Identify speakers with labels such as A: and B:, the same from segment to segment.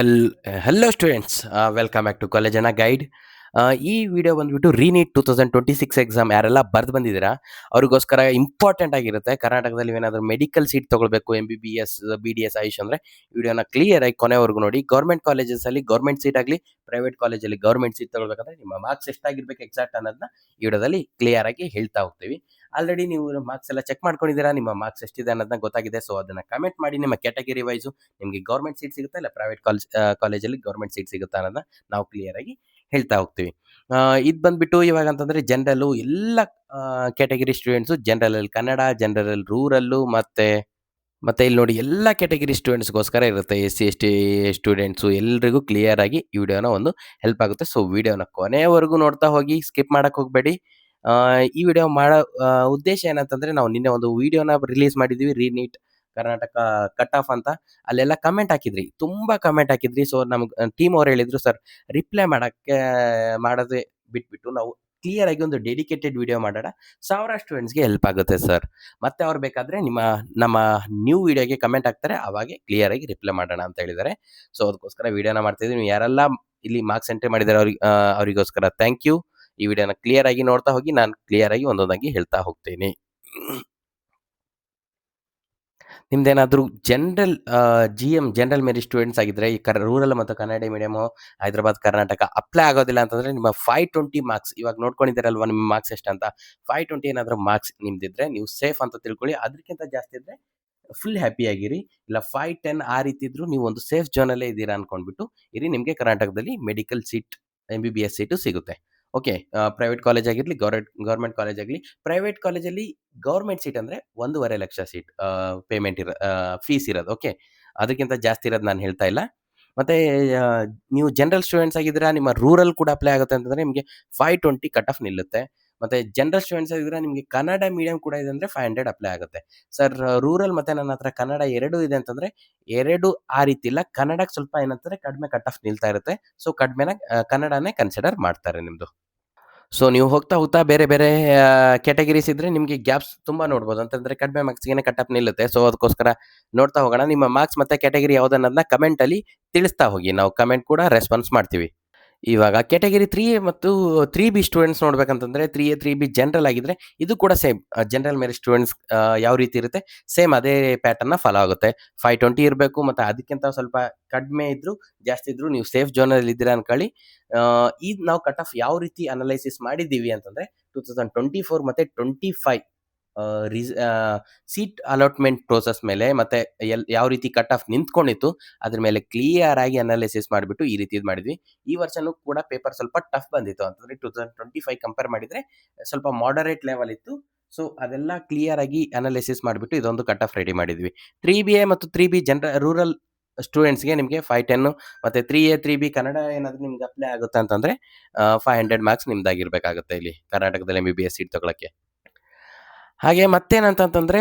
A: Hello students, welcome back to College Guide. ಈ video ಬಂದ್ಬಿಟ್ಟು ರೀನೀಟ್ 2026 exam ಯಾರೆಲ್ಲ ಬರ್ದು ಬಂದಿದ್ದೀರಾ ಅವ್ರಿಗೋಸ್ಕರ ಇಂಪಾರ್ಟೆಂಟ್ ಆಗಿರುತ್ತೆ. ಕರ್ನಾಟಕದಲ್ಲಿ ಏನಾದರೂ ಮೆಡಿಕಲ್ ಸೀಟ್ ತಗೊಳ್ಬೇಕು, MBBS, BDS, ಆಯುಷ್ ಅಂದರೆ ವಿಡಿಯೋನ ಕ್ಲಿಯರ್ ಆಗಿ ಕೊನೆವರೆಗೂ ನೋಡಿ. ಗೌರ್ಮೆಂಟ್ ಕಾಲೇಜಸಲ್ಲಿ ಗೌರ್ಮೆಂಟ್ ಸೀಟ್ ಆಗಲಿ, ಪ್ರೈವೇಟ್ ಕಾಲೇಜಲ್ಲಿ ಗೌರ್ಮೆಂಟ್ ಸೀಟ್ ತಗೊಳ್ಬೇಕಂದ್ರೆ ನಿಮ್ಮ ಮಾರ್ಕ್ಸ್ ಎಷ್ಟಾಗಿರ್ಬೇಕು ಎಕ್ಸಾಕ್ಟ್ ಅನ್ನೋದನ್ನ ಈ ವಿಡಿಯೋದಲ್ಲಿ ಕ್ಲಿಯರ್ ಆಗಿ ಹೇಳ್ತಾ ಹೋಗ್ತೀವಿ. ಆಲ್ರೆಡಿ ನೀವು ಮಾರ್ಕ್ಸ್ ಎಲ್ಲ ಚೆಕ್ ಮಾಡ್ಕೊಂಡಿದ್ದೀರಾ, ನಿಮ್ಮ ಮಾರ್ಕ್ಸ್ ಎಷ್ಟಿದೆ ಅನ್ನೋದನ್ನ ಗೊತ್ತಾಗಿದೆ. ಸೊ ಅದನ್ನ ಕಮೆಂಟ್ ಮಾಡಿ, ನಿಮ್ಮ ಕ್ಯಾಟಗರಿ ವೈಸು ನಿಮಗೆ ಗೌರ್ಮೆಂಟ್ ಸೀಟ್ ಸಿಗುತ್ತಾ ಇಲ್ಲ ಪ್ರೈವೇಟ್ ಕಾಲೇಜಲ್ಲಿ ಗೌರ್ಮೆಂಟ್ ಸೀಟ್ ಸಿಗುತ್ತಾ ಅನ್ನೋದನ್ನ ನಾವು ಕ್ಲಿಯರ್ ಆಗಿ ಹೇಳ್ತಾ ಹೋಗ್ತೀವಿ. ಇದು ಬಂದ್ಬಿಟ್ಟು ಇವಾಗ ಅಂತಂದ್ರೆ ಜನರಲ್ಲು ಎಲ್ಲ category students, general Kannada, general rural ಮತ್ತೆ ಇಲ್ಲಿ ನೋಡಿ ಎಲ್ಲ ಕ್ಯಾಟಗರಿ ಸ್ಟೂಡೆಂಟ್ಸ್ಗೋಸ್ಕರ ಇರುತ್ತೆ. SC ST ಸ್ಟೂಡೆಂಟ್ಸು ಎಲ್ರಿಗೂ ಕ್ಲಿಯರ್ ಆಗಿ ಈ ವಿಡಿಯೋನ ಒಂದು ಹೆಲ್ಪ್ ಆಗುತ್ತೆ. ಸೊ ವಿಡಿಯೋನ ಕೊನೆವರೆಗೂ ನೋಡ್ತಾ ಹೋಗಿ, ಸ್ಕಿಪ್ ಮಾಡಕ್ ಹೋಗಬೇಡಿ. ಈ ವಿಡಿಯೋ ಮಾಡೋ ಉದ್ದೇಶ ಏನಂತಂದ್ರೆ, ನಾವು ನಿನ್ನೆ ಒಂದು ವಿಡಿಯೋನ ರಿಲೀಸ್ ಮಾಡಿದ್ವಿ, ರೀನೀಟ್ ಕರ್ನಾಟಕ ಕಟ್ ಆಫ್ ಅಂತ. ಅಲ್ಲೆಲ್ಲ ಕಮೆಂಟ್ ಹಾಕಿದ್ರಿ, ತುಂಬಾ ಕಮೆಂಟ್ ಹಾಕಿದ್ರಿ. ಸೊ ನಮ್ಗೆ ಟೀಮ್ ಅವ್ರು ಹೇಳಿದ್ರು, ಸರ್ ರಿಪ್ಲೈ ಮಾಡೋದೇ ಬಿಟ್ಬಿಟ್ಟು ನಾವು ಕ್ಲಿಯರ್ ಆಗಿ ಒಂದು ಡೆಡಿಕೇಟೆಡ್ ವಿಡಿಯೋ ಮಾಡೋಣ, 1000 ಸ್ಟೂಡೆಂಟ್ಸ್ಗೆ ಹೆಲ್ಪ್ ಆಗುತ್ತೆ ಸರ್. ಮತ್ತೆ ಅವ್ರು ಬೇಕಾದ್ರೆ ನಮ್ಮ ನ್ಯೂ ವಿಡಿಯೋಗೆ ಕಮೆಂಟ್ ಹಾಕ್ತಾರೆ, ಅವಾಗೆ ಕ್ಲಿಯರ್ ಆಗಿ ರಿಪ್ಲೈ ಮಾಡೋಣ ಅಂತ ಹೇಳಿದ್ದಾರೆ. ಸೊ ಅದಕ್ಕೋಸ್ಕರ ವಿಡಿಯೋನ ಮಾಡ್ತಿದ್ವಿ. ನೀವು ಯಾರೆಲ್ಲ ಇಲ್ಲಿ ಮಾರ್ಕ್ಸ್ ಎಂಟ್ರಿ ಮಾಡಿದ್ದಾರೆ ಅವರಿಗೋಸ್ಕರ ಥ್ಯಾಂಕ್ ಯು. ಈ ವಿಡಿಯೋನ ಕ್ಲಿಯರ್ ಆಗಿ ನೋಡ್ತಾ ಹೋಗಿ, ನಾನು ಕ್ಲಿಯರ್ ಆಗಿ ಒಂದೊಂದಾಗಿ ಹೇಳ್ತಾ ಹೋಗ್ತೀನಿ. ನಿಮ್ದೇನಾದರೂ ಜನರಲ್ ಮೆರಿಟ್ ಸ್ಟೂಡೆಂಟ್ಸ್ ಆಗಿದ್ರೆ, ಈ ರೂರಲ್ ಮತ್ತು ಕನ್ನಡ ಮೀಡಿಯಮು, ಹೈದರಾಬಾದ್, ಕರ್ನಾಟಕ ಅಪ್ಲೈ ಆಗೋದಿಲ್ಲ ಅಂತಂದ್ರೆ, ನಿಮ್ಮ 520 ಮಾರ್ಕ್ಸ್ ಇವಾಗ ನೋಡ್ಕೊಂಡಿದ್ದೀರಲ್ವಾ, ನಿಮ್ಮ ಮಾರ್ಕ್ಸ್ ಎಷ್ಟಂತ 520 ಏನಾದರೂ ಮಾರ್ಕ್ಸ್ ನಿಮ್ದಿದ್ರೆ ನೀವು ಸೇಫ್ ಅಂತ ತಿಳ್ಕೊಳ್ಳಿ. ಅದಕ್ಕಿಂತ ಜಾಸ್ತಿ ಇದ್ರೆ ಫುಲ್ ಹ್ಯಾಪಿ ಆಗಿರಿ. ಇಲ್ಲ 510 ಆ ರೀತಿ ಇದ್ರು ನೀವು ಒಂದು ಸೇಫ್ ಝೋನಲ್ಲೇ ಇದ್ದೀರಾ ಅನ್ಕೊಂಡ್ಬಿಟ್ಟು ಇರಿ. ನಿಮಗೆ ಕರ್ನಾಟಕದಲ್ಲಿ ಮೆಡಿಕಲ್ ಸೀಟ್, MBBS ಸೀಟು ಸಿಗುತ್ತೆ. ಓಕೆ, ಪ್ರೈವೇಟ್ ಕಾಲೇಜ್ ಆಗಿರಲಿ, ಗೌರ್ಮೆಂಟ್ ಕಾಲೇಜ್ ಆಗಲಿ. ಪ್ರೈವೇಟ್ ಕಾಲೇಜಲ್ಲಿ ಗೌರ್ಮೆಂಟ್ ಸೀಟ್ ಅಂದರೆ 1.5 ಲಕ್ಷ ಸೀಟ್ ಪೇಮೆಂಟ್ ಫೀಸ್ ಇರೋದು. ಓಕೆ, ಅದಕ್ಕಿಂತ ಜಾಸ್ತಿ ಇರೋದು ನಾನು ಹೇಳ್ತಾ ಇಲ್ಲ. ಮತ್ತೆ ನೀವು ಜನರಲ್ ಸ್ಟೂಡೆಂಟ್ಸ್ ಆಗಿದ್ದೀರಾ, ನಿಮ್ಮ ರೂರಲ್ ಕೂಡ ಅಪ್ಲೈ ಆಗುತ್ತೆ ಅಂತಂದರೆ ನಿಮಗೆ 520 ಕಟ್ ಆಫ್ ನಿಲ್ಲುತ್ತೆ. ಮತ್ತೆ ಜನರಲ್ ಸ್ಟೂಡೆಂಟ್ಸ್ ಆಗಿದ್ರೆ ನಿಮಗೆ ಕನ್ನಡ ಮೀಡಿಯಂ ಕೂಡ ಇದೆ ಅಂದರೆ 500 ಅಪ್ಲೈ ಆಗುತ್ತೆ. ಸರ್ ರೂರಲ್ ಮತ್ತೆ ನನ್ನ ಹತ್ರ ಕನ್ನಡ ಎರಡೂ ಇದೆ ಅಂತಂದರೆ, ಎರಡು ಆ ರೀತಿ ಇಲ್ಲ. ಕನ್ನಡಕ್ಕೆ ಸ್ವಲ್ಪ ಏನಂತಾರೆ ಕಡಿಮೆ ಕಟ್ ಆಫ್ ನಿಲ್ತಾ ಇರುತ್ತೆ. ಸೊ ಕಡಿಮೆನ ಕನ್ನಡನೇ ಕನ್ಸಿಡರ್ ಮಾಡ್ತಾರೆ ನಿಮ್ಮದು. ಸೊ ನೀವು ಹೋಗ್ತಾ ಹೋಗ್ತಾ ಬೇರೆ ಬೇರೆ ಕ್ಯಾಟಗರೀಸ್ ಇದ್ರೆ ನಿಮಗೆ ಗ್ಯಾಪ್ಸ್ ತುಂಬಾ ನೋಡ್ಬೋದು. ಅಂತಂದ್ರೆ ಕಡಿಮೆ ಮಾರ್ಕ್ಸ್ಗೆ ಕಟ್ ಆಫ್ ನಿಲ್ಲುತ್ತೆ. ಸೊ ಅದಕ್ಕೋಸ್ಕರ ನೋಡ್ತಾ ಹೋಗೋಣ. ನಿಮ್ಮ ಮಾರ್ಕ್ಸ್ ಮತ್ತೆ ಕ್ಯಾಟಗರಿ ಯಾವ್ದನ್ನೋದನ್ನ ಕಮೆಂಟ್ ಅಲ್ಲಿ ತಿಳಿಸ್ತಾ ಹೋಗಿ, ನಾವು ಕಮೆಂಟ್ ಕೂಡ ರೆಸ್ಪಾನ್ಸ್ ಮಾಡ್ತೀವಿ. ಇವಾಗ ಕ್ಯಾಟಗರಿ 3A ಮತ್ತು 3B students ನೋಡ್ಬೇಕಂತಂದ್ರೆ, 3A 3B general ಆಗಿದ್ರೆ ಇದು ಕೂಡ ಸೇಮ್ ಜನರಲ್ ಮೆರಿಟ್ ಸ್ಟೂಡೆಂಟ್ಸ್ ಯಾವ ರೀತಿ ಇರುತ್ತೆ ಸೇಮ್ ಅದೇ ಪ್ಯಾಟರ್ನ್ ಫಾಲೋ ಆಗುತ್ತೆ. 520 ಇರಬೇಕು, ಮತ್ತು ಅದಕ್ಕಿಂತ ಸ್ವಲ್ಪ ಕಡಿಮೆ ಇದ್ರು ಜಾಸ್ತಿ ಇದ್ರು ನೀವು ಸೇಫ್ ಝೋನಲ್ಲಿ ಇದ್ದೀರಾ ಅನ್ಕೊಳ್ಳಿ. ಈಗ ನಾವು ಕಟ್ ಆಫ್ ಯಾವ ರೀತಿ ಅನಲೈಸಿಸ್ ಮಾಡಿದ್ದೀವಿ ಅಂತಂದ್ರೆ, 2024 ಮತ್ತೆ 25 ಸೀಟ್ ಅಲಾಟ್ಮೆಂಟ್ ಪ್ರೋಸೆಸ್ ಮೇಲೆ ಮತ್ತೆ ಯಾವ ರೀತಿ ಕಟ್ ಆಫ್ ನಿಂತ್ಕೊಂಡಿತ್ತು ಅದ್ರ ಮೇಲೆ ಕ್ಲಿಯರ್ ಆಗಿ ಅನಾಲಿಸಿಸ್ ಮಾಡಿಬಿಟ್ಟು ಈ ರೀತಿ ಮಾಡಿದ್ವಿ. ಈ ವರ್ಷನೂ ಕೂಡ ಪೇಪರ್ ಸ್ವಲ್ಪ ಟಫ್ ಬಂದಿತ್ತು ಅಂತಂದ್ರೆ 2025 ಕಂಪೇರ್ ಮಾಡಿದ್ರೆ ಸ್ವಲ್ಪ ಮಾಡರೇಟ್ ಲೆವೆಲ್ ಇತ್ತು. ಸೊ ಅದೆಲ್ಲ ಕ್ಲಿಯರ್ ಆಗಿ ಅನಾಲಿಸಿಸ್ ಮಾಡಿಬಿಟ್ಟು ಇದೊಂದು ಕಟ್ ಆಫ್ ರೆಡಿ ಮಾಡಿದ್ವಿ. 3BA ಮತ್ತು 3B ರೂರಲ್ ಸ್ಟೂಡೆಂಟ್ಸ್ಗೆ ನಿಮಗೆ 510, ಮತ್ತೆ 3A 3B ಕನ್ನಡ ಏನಾದರೂ ನಿಮ್ಗೆ ಅಪ್ಲೈ ಆಗುತ್ತೆ ಅಂತಂದ್ರೆ 500 ಮಾರ್ಕ್ಸ್ ನಿಮ್ದಾಗಿರ್ಬೇಕಾಗುತ್ತೆ ಇಲ್ಲಿ ಕರ್ನಾಟಕದಲ್ಲಿ MBBS ಸೀಟ್ ತಗೊಳಕ್ಕೆ. ಹಾಗೆ ಮತ್ತೇನಂತಂತಂದ್ರೆ,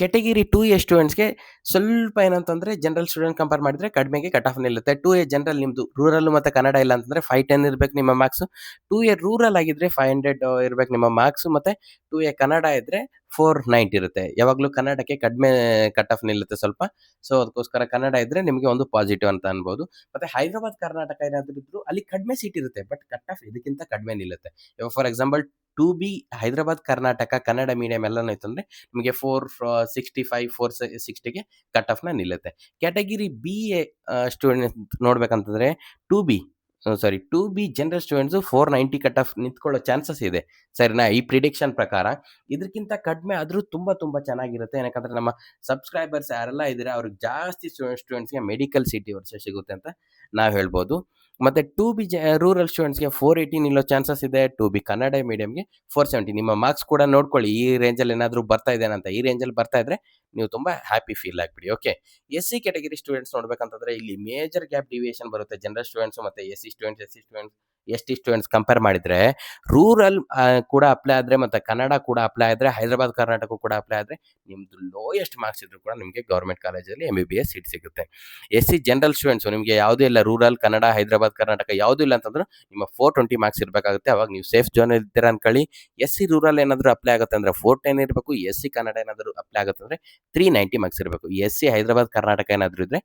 A: ಕ್ಯಾಟಗರಿ 2A ಸ್ಟೂಡೆಂಟ್ಸ್ಗೆ ಸ್ವಲ್ಪ ಏನಂತಂದ್ರೆ ಜನರಲ್ ಸ್ಟೂಡೆಂಟ್ ಕಂಪೇರ್ ಮಾಡಿದ್ರೆ ಕಡಿಮೆಗೆ ಕಟ್ ಆಫ್ ನಿಲ್ಲುತ್ತೆ. 2A ಜನರಲ್ ನಿಮ್ಮದು ರೂರಲ್ ಮತ್ತು ಕನ್ನಡ ಇಲ್ಲ ಅಂತಂದ್ರೆ 510 ಇರಬೇಕು ನಿಮ್ಮ ಮಾರ್ಕ್ಸು. 2A ರೂರಲ್ ಆಗಿದ್ರೆ 500 ಇರಬೇಕು ನಿಮ್ಮ ಮಾರ್ಕ್ಸು. ಮತ್ತು 2A ಕನ್ನಡ ಇದ್ರೆ 490 ಇರುತ್ತೆ. ಯಾವಾಗಲೂ ಕನ್ನಡಕ್ಕೆ ಕಡಿಮೆ ಕಟ್ ಆಫ್ ನಿಲ್ಲುತ್ತೆ ಸ್ವಲ್ಪ. ಸೊ ಅದಕ್ಕೋಸ್ಕರ ಕನ್ನಡ ಇದ್ರೆ ನಿಮಗೆ ಒಂದು ಪಾಸಿಟಿವ್ ಅಂತ ಅನ್ಬೋದು. ಮತ್ತು ಹೈದರಾಬಾದ್ ಕರ್ನಾಟಕ ಏನಾದರೂ ಇದ್ರು ಅಲ್ಲಿ ಕಡಿಮೆ ಸೀಟ್ ಇರುತ್ತೆ, ಬಟ್ ಕಟ್ ಆಫ್ ಇದಕ್ಕಿಂತ ಕಡಿಮೆ ನಿಲ್ಲುತ್ತೆ. ಇವಾಗ for example 2B Hyderabad Karnataka Kannada medium ಎಲ್ಲನೂ ಇತ್ತಂದ್ರೆ ನಿಮಗೆ 465 460ಗೆ ಕಟ್ ಆಫ್ನ ನಿಲ್ಲುತ್ತೆ. ಕ್ಯಾಟಗಿರಿ BA ಸ್ಟೂಡೆಂಟ್ ನೋಡ್ಬೇಕಂತಂದ್ರೆ 2B general students 490 cut off ನಿಂತ್ಕೊಳ್ಳೋ ಚಾನ್ಸಸ್ ಇದೆ ಸರಿನಾ, ಈ ಪ್ರಿಡಿಕ್ಷನ್ ಪ್ರಕಾರ. ಇದಕ್ಕಿಂತ ಕಡಿಮೆ ಆದರೂ ತುಂಬ ತುಂಬ ಚೆನ್ನಾಗಿರುತ್ತೆ. ಯಾಕಂದರೆ ನಮ್ಮ ಸಬ್ಸ್ಕ್ರೈಬರ್ಸ್ ಯಾರೆಲ್ಲ ಇದ್ದಾರೆ ಅವ್ರಿಗೆ ಜಾಸ್ತಿ ಸ್ಟೂಡೆಂಟ್ಸ್ಗೆ ಮೆಡಿಕಲ್ ಸೀಟ್ ಈ ವರ್ಷ ಸಿಗುತ್ತೆ ಅಂತ ನಾವು ಹೇಳ್ಬೋದು. ಮತ್ತು 2B ರೂರಲ್ ಸ್ಟೂಡೆಂಟ್ಸ್ಗೆ 480 ನಿಲ್ಲೋ ಚಾನ್ಸಸ್ ಇದೆ. 2B ಕನ್ನಡ ಮೀಡಿಯಂಗೆ 470. ನಿಮ್ಮ ಮಾರ್ಕ್ಸ್ ಕೂಡ ನೋಡ್ಕೊಳ್ಳಿ, ಈ ರೇಂಜಲ್ಲಿ ಏನಾದರೂ ಬರ್ತಾ ಇದೇನಂತ. ಈ ರೇಂಜಲ್ಲಿ ಬರ್ತಾ ಇದ್ರೆ ನೀವು ತುಂಬ ಹ್ಯಾಪಿ ಫೀಲ್ ಆಗಿಬಿಡಿ. ಓಕೆ, SC ಕ್ಯಾಟಗರಿ ಸ್ಟೂಡೆಂಟ್ಸ್ ನೋಡ್ಬೇಕಂತಂದ್ರೆ ಇಲ್ಲಿ ಮೇಜರ್ ಗ್ಯಾಪ್ ಡಿವಿಯೇಷನ್ ಬರುತ್ತೆ. ಜನರಲ್ ಸ್ಟೂಡೆಂಟ್ಸ್ ಮತ್ತು SC students ST students compare ಮಾಡಿದ್ರೆ ರೂರಲ್ ಕೂಡ ಅಪ್ಲೈ ಆದರೆ ಮತ್ತು ಕನ್ನಡ ಕೂಡ ಅಪ್ಲೈ ಆದರೆ, ಹೈದರಾಬಾದ್ ಕರ್ನಾಟಕ ಕೂಡ ಅಪ್ಲೈ ಆದರೆ ನಿಮ್ಮದು ಲೋಯೆಸ್ಟ್ ಮಾರ್ಕ್ಸ್ ಇದ್ರೂ ಕೂಡ ನಿಮಗೆ ಗೌರ್ಮೆಂಟ್ ಕಾಲೇಜಲ್ಲಿ MBBS ಸೀಟ್ ಸಿಗುತ್ತೆ. SC ಜನರಲ್ ಸ್ಟೂಡೆಂಟ್ಸು ನಿಮಗೆ ಯಾವುದೂ ಇಲ್ಲ, ರೂರಲ್ ಕನ್ನಡ ಹೈದರಾಬಾದ್ ಕರ್ನಾಟಕ ಯಾವುದೂ ಇಲ್ಲ ಅಂತಂದ್ರೆ ನಿಮ್ಮ 420 ಮಾರ್ಕ್ಸ್ ಇರಬೇಕಾಗುತ್ತೆ. ಅವಾಗ ನೀವು ಸೇಫ್ ಝೋನ್ ಇದ್ದೀರಾ ಅನ್ಕೊಳ್ಳಿ. SC ರೂರಲ್ ಏನಾದರೂ ಅಪ್ಲೈ ಆಗುತ್ತೆ ಅಂದರೆ 410 ಇರಬೇಕು. SC ಕನ್ನಡ ಏನಾದರೂ ಅಪ್ಲೈ ಆಗುತ್ತೆ ಅಂದರೆ 390 ಮಾರ್ಕ್ಸ್ ಇರಬೇಕು. SC ಹೈದರಾಬಾದ್ ಕರ್ನಾಟಕ ಏನಾದರೂ ಇದ್ದರೆ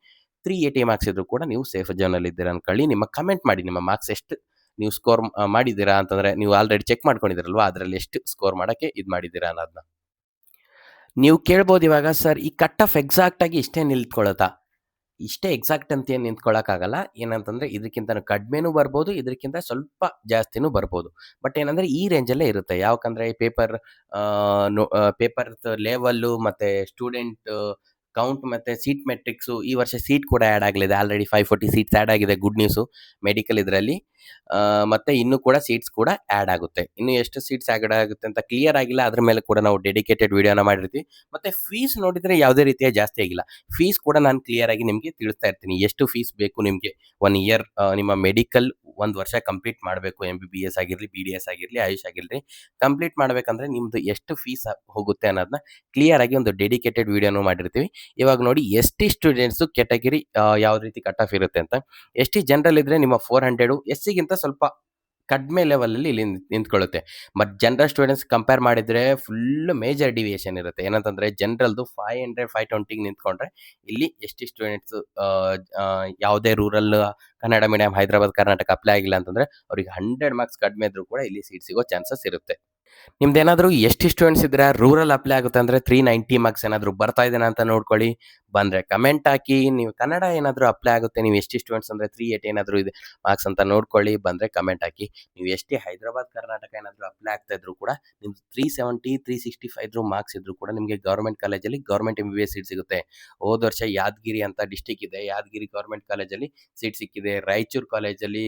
A: 380 ಮಾರ್ಕ್ಸ್ ಇದ್ರೂ ಕೂಡ ನೀವು ಸೇಫ್ ಝೋನಲ್ಲಿ ಇದ್ದೀರಾ ಅನ್ಕೊಳ್ಳಿ. ನಿಮ್ಮ ಕಮೆಂಟ್ ಮಾಡಿ, ನಿಮ್ಮ ಮಾರ್ಕ್ಸ್ ಎಷ್ಟು ನೀವು ಸ್ಕೋರ್ ಮಾಡಿದ್ದೀರಾ ಅಂತಂದರೆ, ನೀವು ಆಲ್ರೆಡಿ ಚೆಕ್ ಮಾಡ್ಕೊಂಡಿದ್ದೀರಲ್ವಾ, ಅದರಲ್ಲಿ ಎಷ್ಟು ಸ್ಕೋರ್ ಮಾಡೋಕ್ಕೆ ಇದು ಮಾಡಿದ್ದೀರಾ ಅನ್ನೋದನ್ನ. ನೀವು ಕೇಳ್ಬೋದು ಇವಾಗ, ಸರ್ ಈ ಕಟ್ ಆಫ್ ಎಕ್ಸಾಕ್ಟಾಗಿ ಇಷ್ಟೇ ನಿಂತ್ಕೊಳ್ಳುತ್ತಾ? ಇಷ್ಟೇ ಎಕ್ಸಾಕ್ಟ್ ಅಂತ ಏನು ನಿಂತ್ಕೊಳ್ಳೋಕ್ಕಾಗಲ್ಲ. ಏನಂತಂದರೆ ಇದಕ್ಕಿಂತ ಕಡಿಮೆನೂ ಬರ್ಬೋದು, ಇದಕ್ಕಿಂತ ಸ್ವಲ್ಪ ಜಾಸ್ತಿನೂ ಬರ್ಬೋದು. ಬಟ್ ಏನಂದರೆ ಈ ರೇಂಜಲ್ಲೇ ಇರುತ್ತೆ. ಯಾಕಂದರೆ ಪೇಪರ್ದು ಲೆವೆಲ್ಲು ಮತ್ತು ಸ್ಟೂಡೆಂಟ್ ಕೌಂಟ್ ಮತ್ತು ಸೀಟ್ ಮೆಟ್ರಿಕ್ಸು, ಈ ವರ್ಷ ಸೀಟ್ ಕೂಡ ಆ್ಯಡ್ ಆಗಲಿದೆ. ಆಲ್ರೆಡಿ 540 ಸೀಟ್ಸ್ ಆ್ಯಡ್ ಆಗಿದೆ. ಗುಡ್ ನ್ಯೂಸು ಮೆಡಿಕಲ್ ಇದರಲ್ಲಿ. ಮತ್ತು ಇನ್ನೂ ಕೂಡ ಸೀಟ್ಸ್ ಕೂಡ ಆ್ಯಡ್ ಆಗುತ್ತೆ. ಇನ್ನು ಎಷ್ಟು ಸೀಟ್ಸ್ ಆ್ಯಡ್ ಆಗುತ್ತೆ ಅಂತ ಕ್ಲಿಯರ್ ಆಗಿಲ್ಲ. ಅದ್ರ ಮೇಲೆ ಕೂಡ ನಾವು ಡೆಡಿಕೇಟೆಡ್ ವಿಡಿಯೋನ ಮಾಡಿರ್ತೀವಿ. ಮತ್ತು ಫೀಸ್ ನೋಡಿದರೆ ಯಾವುದೇ ರೀತಿಯ ಜಾಸ್ತಿ ಆಗಿಲ್ಲ. ಫೀಸ್ ಕೂಡ ನಾನು ಕ್ಲಿಯರ್ ಆಗಿ ನಿಮಗೆ ತಿಳಿಸ್ತಾ ಇರ್ತೀನಿ. ಎಷ್ಟು ಫೀಸ್ ಬೇಕು ನಿಮಗೆ 1 ಇಯರ್ ನಿಮ್ಮ ಮೆಡಿಕಲ್ 1 ವರ್ಷ ಕಂಪ್ಲೀಟ್ ಮಾಡಬೇಕು. MBBS ಆಗಿರಲಿ, BDS ಆಗಿರಲಿ, ಆಯುಷ್ ಆಗಿರಲಿ, ಕಂಪ್ಲೀಟ್ ಮಾಡಬೇಕಂದ್ರೆ ನಿಮ್ಮದು ಎಷ್ಟು ಫೀಸ್ ಹೋಗುತ್ತೆ ಅನ್ನೋದನ್ನ ಕ್ಲಿಯರ್ ಆಗಿ ಒಂದು ಡೆಡಿಕೇಟೆಡ್ ವಿಡಿಯೋನು ಮಾಡಿರ್ತೀವಿ. ಇವಾಗ ನೋಡಿ, ST ಸ್ಟೂಡೆಂಟ್ಸು ಕ್ಯಾಟಗರಿ ಯಾವ ರೀತಿ ಕಟ್ ಆಫ್ ಇರುತ್ತೆ ಅಂತ. ST ಜನರಲ್ ಇದ್ದರೆ ನಿಮ್ಮ 400, SCಗಿಂತ ಸ್ವಲ್ಪ ಕಡಿಮೆ ಲೆವೆಲಲ್ಲಿ ಇಲ್ಲಿ ನಿಂತ್ಕೊಳ್ಳುತ್ತೆ. ಮತ್ತು ಜನರಲ್ ಸ್ಟೂಡೆಂಟ್ಸ್ ಕಂಪೇರ್ ಮಾಡಿದರೆ ಫುಲ್ ಮೇಜರ್ ಡಿವಿಯೇಷನ್ ಇರುತ್ತೆ. ಏನಂತಂದರೆ ಜನರಲ್ದು 500, 520ಗೆ ನಿಂತ್ಕೊಂಡ್ರೆ, ಇಲ್ಲಿ ST ಸ್ಟೂಡೆಂಟ್ಸು ಯಾವುದೇ rural Kannada medium Hyderabad Karnataka apply ಆಗಿಲ್ಲ ಅಂತಂದರೆ ಅವರಿಗೆ 100 ಮಾರ್ಕ್ಸ್ ಕಡಿಮೆ ಇದ್ರೂ ಕೂಡ ಇಲ್ಲಿ ಸೀಟ್ ಸಿಗೋ ಚಾನ್ಸಸ್ ಇರುತ್ತೆ. ನಿಮ್ದೇನಾದರೂ ST ಸ್ಟೂಡೆಂಟ್ಸ್ ಇದ್ದರೆ ರೂರಲ್ ಅಪ್ಲೈ ಆಗುತ್ತೆ ಅಂದರೆ 390 ಮಾರ್ಕ್ಸ್ ಏನಾದರೂ ಬರ್ತಾ ಇದೆಯಾ ಅಂತ ನೋಡ್ಕೊಳ್ಳಿ. ಬಂದರೆ ಕಮೆಂಟ್ ಹಾಕಿ. ನೀವು ಕನ್ನಡ ಏನಾದರೂ ಅಪ್ಲೈ ಆಗುತ್ತೆ, ನೀವು ST ಸ್ಟೂಡೆಂಟ್ಸ್ ಅಂದರೆ 380 ಏನಾದರೂ ಇದೆ ಮಾರ್ಕ್ಸ್ ಅಂತ ನೋಡ್ಕೊಳ್ಳಿ. ಬಂದರೆ ಕಮೆಂಟ್ ಹಾಕಿ. ನೀವು ST ಹೈದರಾಬಾದ್ ಕರ್ನಾಟಕ ಏನಾದರೂ ಅಪ್ಲೈ ಆಗ್ತಾ ಇದ್ರೂ ಕೂಡ ನಿಮ್ದು 370, 365 ಮಾರ್ಕ್ಸ್ ಇದ್ರೂ ಕೂಡ ನಿಮಗೆ ಗೌರ್ಮೆಂಟ್ ಕಾಲೇಜಲ್ಲಿ ಗೌರ್ಮೆಂಟ್ MBBS ಸೀಟ್ ಸಿಗುತ್ತೆ. ಹೋದ ವರ್ಷ ಯಾದಗಿರಿ ಅಂತ ಡಿಸ್ಟಿಕ್ ಇದೆ, ಯಾದಗಿರಿ ಗೌರ್ಮೆಂಟ್ ಕಾಲೇಜಲ್ಲಿ ಸೀಟ್ ಸಿಕ್ಕಿದೆ. ರಾಯಚೂರು ಕಾಲೇಜಲ್ಲಿ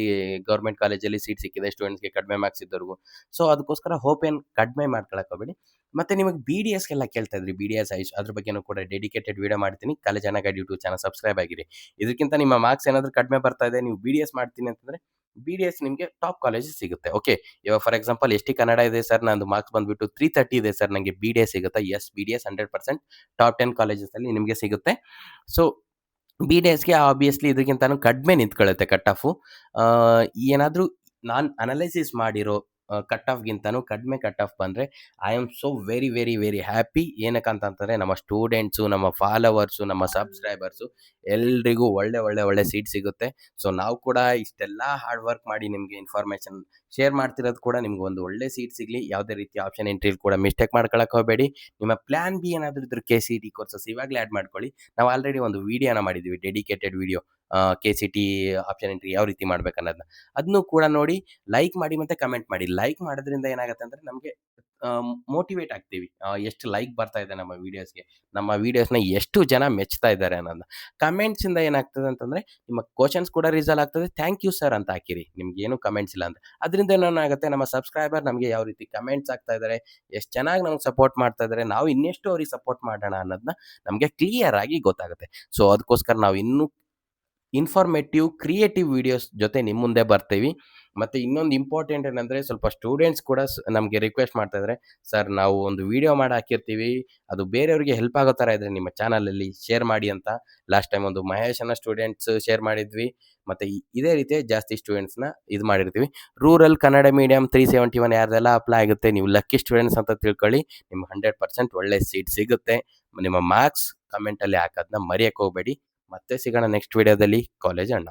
A: ಗೌರ್ಮೆಂಟ್ ಕಾಲೇಜಲ್ಲಿ ಸೀಟ್ ಸಿಕ್ಕಿದೆ ಸ್ಟೂಡೆಂಟ್ಸ್ಗೆ ಕಡಿಮೆ ಮಾರ್ಕ್ಸ್ ಇದ್ದವ್ರಿಗೂ. ಸೊ ಅದಕ್ಕೋಸ್ಕರ ಹೋಪ್ ಏನು ಕಡಿಮೆ ಮಾಡ್ಕೊಳಕ್ಕೆ ಹೋಗಬೇಡಿ. ಮತ್ತು ನಿಮಗೆ BDSಗೆಲ್ಲ ಕೇಳ್ತಾ ಇದ್ರಿ, BDS ಆಯುಷ್, ಅದ್ರ ಬಗ್ಗೆನೂ ಕೂಡ ಡೆಡಿಕೇಟೆಡ್ ವಿಡಿಯೋ ಮಾಡ್ತೀನಿ. College guide YouTube channel subscribe ಆಗಿರಿ. ಇದಕ್ಕಿಂತ ನಿಮ್ಮ ಮಾರ್ಕ್ಸ್ ಏನಾದರೂ ಕಡಿಮೆ ಬರ್ತಾ ಇದೆ, ನೀವು BDS ಮಾಡ್ತೀನಿ ಅಂತಂದರೆ BDS ನಿಮಗೆ ಟಾಪ್ ಕಾಲೇಜಸ್ ಸಿಗುತ್ತೆ. ಓಕೆ, ಇವಾಗ ಫಾರ್ ಎಕ್ಸಾಂಪಲ್ ST ಕನ್ನಡ ಇದೆ ಸರ್, ನಂದು ಮಾರ್ಕ್ಸ್ ಬಂದುಬಿಟ್ಟು 330 ಇದೆ ಸರ್, ನನಗೆ BDS ಸಿಗುತ್ತಾ? ಎಸ್, BDS 100% ಟಾಪ್ 10 ಕಾಲೇಜಸಲ್ಲಿ ನಿಮಗೆ ಸಿಗುತ್ತೆ. ಸೊ BDSಗೆ ಆಬ್ವಿಯಸ್ಲಿ ಇದಕ್ಕಿಂತನೂ ಕಡಿಮೆ ನಿಂತ್ಕೊಳ್ಳುತ್ತೆ ಕಟ್ ಆಫು. ಏನಾದರೂ ನಾನು ಅನಲೈಸಿಸ್ ಮಾಡಿರೋ ಕಟ್ ಆಫ್ಗಿಂತನೂ ಕಡಿಮೆ ಕಟ್ ಆಫ್ ಬಂದರೆ I am so very very very happy. ಏನಕ್ಕಂತಂದರೆ ನಮ್ಮ ಸ್ಟೂಡೆಂಟ್ಸು, ನಮ್ಮ ಫಾಲೋವರ್ಸು, ನಮ್ಮ ಸಬ್ಸ್ಕ್ರೈಬರ್ಸು ಎಲ್ರಿಗೂ ಒಳ್ಳೆ ಸೀಟ್ ಸಿಗುತ್ತೆ. ಸೊ ನಾವು ಕೂಡ ಇಷ್ಟೆಲ್ಲ ಹಾರ್ಡ್ ವರ್ಕ್ ಮಾಡಿ ನಿಮಗೆ ಇನ್ಫಾರ್ಮೇಷನ್ ಶೇರ್ ಮಾಡ್ತಿರೋದು ಕೂಡ ನಿಮ್ಗೆ ಒಂದು ಒಳ್ಳೆ ಸೀಟ್ ಸಿಗಲಿ. ಯಾವುದೇ ರೀತಿ ಆಪ್ಷನ್ ಎಂಟ್ರಿಲಿ ಕೂಡ ಮಿಸ್ಟೇಕ್ ಮಾಡ್ಕೊಳಕ್ಕೆ ಹೋಗಬೇಡಿ. ನಿಮ್ಮ ಪ್ಲ್ಯಾನ್ ಬಿ ಏನಾದರೂ ಇದ್ದರೆ KCT ಕೋರ್ಸಸ್ ಇವಾಗಲೇ ಆ್ಯಡ್ ಮಾಡ್ಕೊಳ್ಳಿ. ನಾವು ಆಲ್ರೆಡಿ ಒಂದು ವಿಡಿಯೋನ ಮಾಡಿದ್ದೀವಿ, dedicated video, KCT option entry ಯಾವ ರೀತಿ ಮಾಡ್ಬೇಕನ್ನೋದನ್ನ. ಅದನ್ನು ಕೂಡ ನೋಡಿ, ಲೈಕ್ ಮಾಡಿ ಮತ್ತು ಕಮೆಂಟ್ ಮಾಡಿ. ಲೈಕ್ ಮಾಡೋದ್ರಿಂದ ಏನಾಗುತ್ತೆ ಅಂದರೆ ನಮಗೆ ಮೋಟಿವೇಟ್ ಆಗ್ತೀವಿ. ಎಷ್ಟು ಲೈಕ್ ಬರ್ತಾ ಇದೆ ನಮ್ಮ ವೀಡಿಯೋಸ್ನ ಎಷ್ಟು ಜನ ಮೆಚ್ತಾ ಇದ್ದಾರೆ ಅನ್ನೋದನ್ನ. ಕಮೆಂಟ್ಸಿಂದ ಏನಾಗ್ತದೆ ಅಂತಂದರೆ ನಿಮ್ಮ ಕ್ವಶನ್ಸ್ ಕೂಡ ರಿಸಲ್ವ್ ಆಗ್ತದೆ. ಥ್ಯಾಂಕ್ ಯು ಸರ್ ಅಂತ ಹಾಕಿರಿ, ನಿಮ್ಗೇನು ಕಮೆಂಟ್ಸ್ ಇಲ್ಲ ಅಂದರೆ. ಅದರಿಂದ ಏನಾಗುತ್ತೆ, ನಮ್ಮ ಸಬ್ಸ್ಕ್ರೈಬರ್ ನಮಗೆ ಯಾವ ರೀತಿ ಕಮೆಂಟ್ಸ್ ಆಗ್ತಾ ಇದ್ದಾರೆ, ಎಷ್ಟು ಚೆನ್ನಾಗಿ ನಮ್ಗೆ ಸಪೋರ್ಟ್ ಮಾಡ್ತಾ ಇದ್ದಾರೆ, ನಾವು ಇನ್ನೆಷ್ಟು ಅವ್ರಿಗೆ ಸಪೋರ್ಟ್ ಮಾಡೋಣ ಅನ್ನೋದನ್ನ ನಮಗೆ ಕ್ಲಿಯರ್ ಆಗಿ ಗೊತ್ತಾಗುತ್ತೆ. ಸೊ ಅದಕ್ಕೋಸ್ಕರ ನಾವು ಇನ್ನೂ ಇನ್ಫಾರ್ಮೇಟಿವ್ ಕ್ರಿಯೇಟಿವ್ ವೀಡಿಯೋಸ್ ಜೊತೆ ನಿಮ್ಮ ಮುಂದೆ ಬರ್ತೀವಿ. ಮತ್ತು ಇನ್ನೊಂದು ಇಂಪಾರ್ಟೆಂಟ್ ಏನಂದರೆ, ಸ್ವಲ್ಪ ಸ್ಟೂಡೆಂಟ್ಸ್ ಕೂಡ ನಮಗೆ ರಿಕ್ವೆಸ್ಟ್ ಮಾಡ್ತಾ ಇದ್ದಾರೆ, ಸರ್ ನಾವು ಒಂದು ವಿಡಿಯೋ ಮಾಡಿ ಹಾಕಿರ್ತೀವಿ, ಅದು ಬೇರೆಯವ್ರಿಗೆ ಹೆಲ್ಪ್ ಆಗೋ ಥರ ಇದ್ದರೆ ನಿಮ್ಮ ಚಾನಲಲ್ಲಿ ಶೇರ್ ಮಾಡಿ ಅಂತ. ಲಾಸ್ಟ್ ಟೈಮ್ ಒಂದು ಮಹೇಶ್ ಅನ್ನೋ ಸ್ಟೂಡೆಂಟ್ಸ್ ಶೇರ್ ಮಾಡಿದ್ವಿ. ಮತ್ತು ಇದೇ ರೀತಿ ಜಾಸ್ತಿ ಸ್ಟೂಡೆಂಟ್ಸ್ನ ಇದು ಮಾಡಿರ್ತೀವಿ. ರೂರಲ್ ಕನ್ನಡ ಮೀಡಿಯಂ 371 ಯಾರ್ದೆಲ್ಲ ಅಪ್ಲೈ ಆಗುತ್ತೆ, ನೀವು ಲಕ್ಕಿ ಸ್ಟೂಡೆಂಟ್ಸ್ ಅಂತ ತಿಳ್ಕೊಳ್ಳಿ. ನಿಮ್ಗೆ 100% ಒಳ್ಳೆ ಸೀಟ್ ಸಿಗುತ್ತೆ. ನಿಮ್ಮ ಮಾರ್ಕ್ಸ್ ಕಮೆಂಟಲ್ಲಿ ಹಾಕೋದನ್ನ ಮರೆಯೋಕ್ಕೆ ಹೋಗಬೇಡಿ. ಮತ್ತೆ ಸಿಗೋಣ ನೆಕ್ಸ್ಟ್ ವಿಡಿಯೋದಲ್ಲಿ. ಕಾಲೇಜ್ ಅಣ್ಣ.